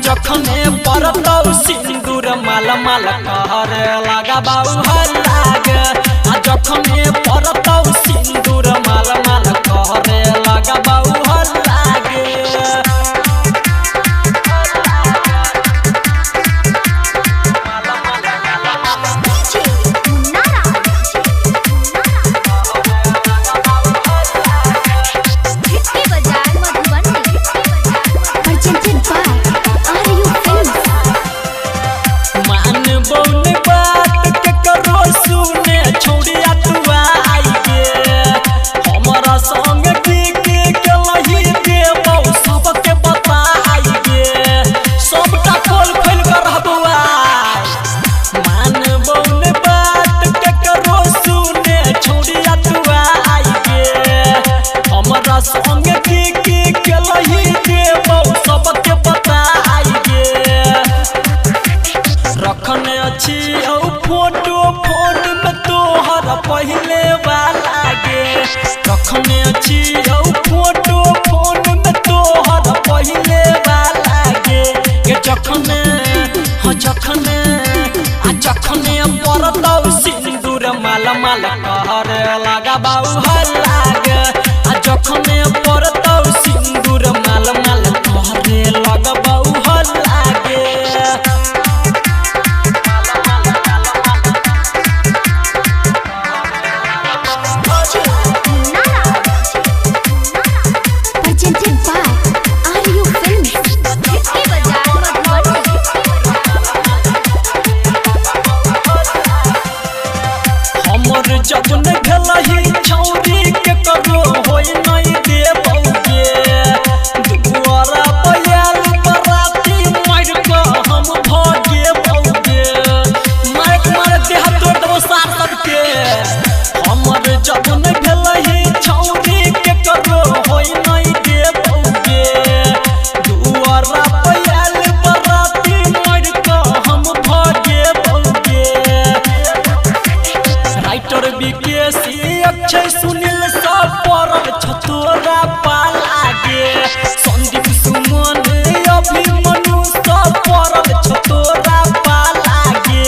जखने परतौ सिंदूर माला माला कहरे लगा बाऊ लागे जखने परतौ सिंदूर माला माला कहरे लगा बाऊ लागे रखने अच्छी फोटो फोन में तोहर पहले वाला गे रखने अच्छी फोटो फोन में तोहर पहले वाला गे जखने जखने परतौ सिंदूर माला माला कहरे लगा बाऊ लागे जखने परतौ सिंदूर माला माला कहरे लगा बाऊ लागे जब न भेलही छौरी के करो होय नहीं देबौगे दुआरा पयाल बराती मार के हम भागे बौगे मार देह तोड़ देबो सार सबके हमर जब न भेलही छौरी के करो होय नहीं देबौगे दुआरा पयाल बराती मार के हम भागे बौगे राइटर विकेसी अक्षय सुनील सब परल छतोरा पाला गे संदीप सुमन अभिमन्यु सब परल छतोरा पाला गे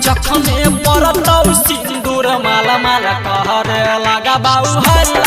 जखने परतौ सिंदूर माला माला कहरे लगा बाऊ